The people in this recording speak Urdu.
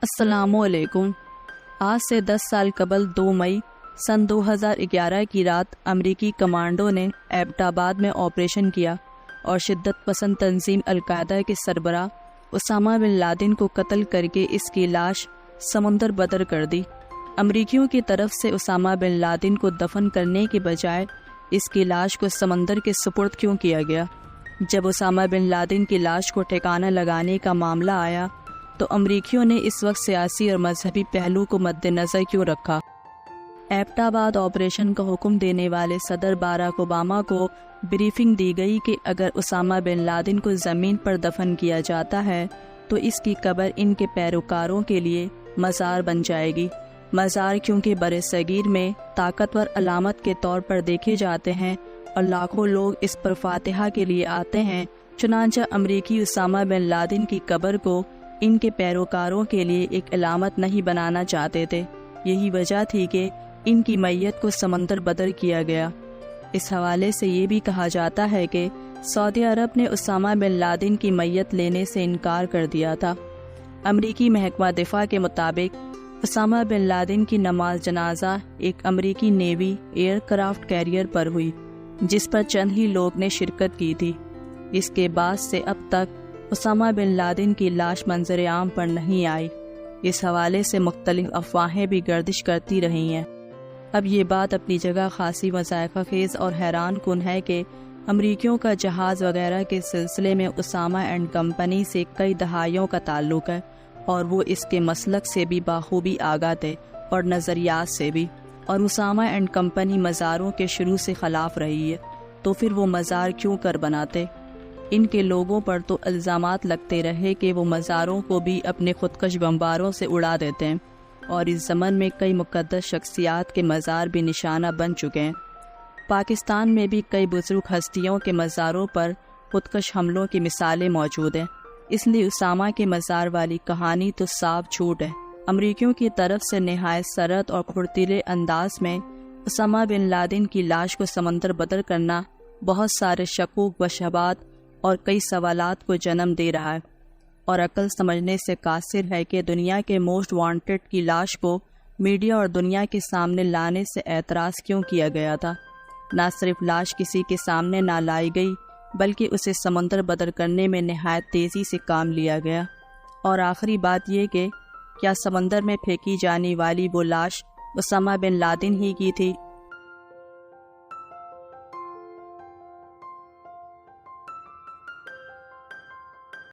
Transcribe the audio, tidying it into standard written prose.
السلام علیکم۔ آج سے 10 سال قبل 2 مئی سن 2011 کی رات امریکی کمانڈو نے ایبٹ آباد میں آپریشن کیا اور شدت پسند تنظیم القاعدہ کے سربراہ اسامہ بن لادن کو قتل کر کے اس کی لاش سمندر بدر کر دی۔ امریکیوں کی طرف سے اسامہ بن لادن کو دفن کرنے کے بجائے اس کی لاش کو سمندر کے سپرد کیوں کیا گیا؟ جب اسامہ بن لادن کی لاش کو ٹھکانہ لگانے کا معاملہ آیا تو امریکیوں نے اس وقت سیاسی اور مذہبی پہلو کو مد نظر کیوں رکھا؟ ایبٹ آباد آپریشن کا حکم دینے والے صدر باراک اوباما کو بریفنگ دی گئی کہ اگر اسامہ بن لادن کو زمین پر دفن کیا جاتا ہے تو اس کی قبر ان کے پیروکاروں کے لیے مزار بن جائے گی۔ مزار کیونکہ برصغیر میں طاقتور علامت کے طور پر دیکھے جاتے ہیں اور لاکھوں لوگ اس پر فاتحہ کے لیے آتے ہیں، چنانچہ امریکی اسامہ بن لادن کی قبر کو ان کے پیروکاروں کے لیے ایک علامت نہیں بنانا چاہتے تھے۔ یہی وجہ تھی کہ ان کی میت کو سمندر بدر کیا گیا۔ اس حوالے سے یہ بھی کہا جاتا ہے کہ سعودی عرب نے اسامہ بن لادن کی میت لینے سے انکار کر دیا تھا۔ امریکی محکمہ دفاع کے مطابق اسامہ بن لادن کی نماز جنازہ ایک امریکی نیوی ایئر کرافٹ کیریئر پر ہوئی جس پر چند ہی لوگ نے شرکت کی تھی۔ اس کے بعد سے اب تک اسامہ بن لادن کی لاش منظر عام پر نہیں آئی۔ اس حوالے سے مختلف افواہیں بھی گردش کرتی رہی ہیں۔ اب یہ بات اپنی جگہ خاصی مضحکہ خیز اور حیران کن ہے کہ امریکیوں کا جہاز وغیرہ کے سلسلے میں اسامہ اینڈ کمپنی سے کئی دہائیوں کا تعلق ہے اور وہ اس کے مسلک سے بھی بخوبی آگاہ تھے اور نظریات سے بھی، اور اسامہ اینڈ کمپنی مزاروں کے شروع سے خلاف رہی ہے، تو پھر وہ مزار کیوں کر بناتے؟ ان کے لوگوں پر تو الزامات لگتے رہے کہ وہ مزاروں کو بھی اپنے خودکش بمباروں سے اڑا دیتے ہیں، اور اس زمن میں کئی مقدس شخصیات کے مزار بھی نشانہ بن چکے ہیں۔ پاکستان میں بھی کئی بزرگ ہستیوں کے مزاروں پر خودکش حملوں کی مثالیں موجود ہیں، اس لیے اسامہ کے مزار والی کہانی تو صاف جھوٹ ہے۔ امریکیوں کی طرف سے نہایت سرد اور پھرتیلے انداز میں اسامہ بن لادن کی لاش کو سمندر بدر کرنا بہت سارے شکوک و شبہات اور کئی سوالات کو جنم دے رہا ہے، اور عقل سمجھنے سے قاصر ہے کہ دنیا کے موسٹ وانٹڈ کی لاش کو میڈیا اور دنیا کے سامنے لانے سے اعتراض کیوں کیا گیا تھا۔ نہ صرف لاش کسی کے سامنے نہ لائی گئی بلکہ اسے سمندر بدر کرنے میں نہایت تیزی سے کام لیا گیا، اور آخری بات یہ کہ کیا سمندر میں پھینکی جانے والی وہ لاش اسامہ بن لادن ہی کی تھی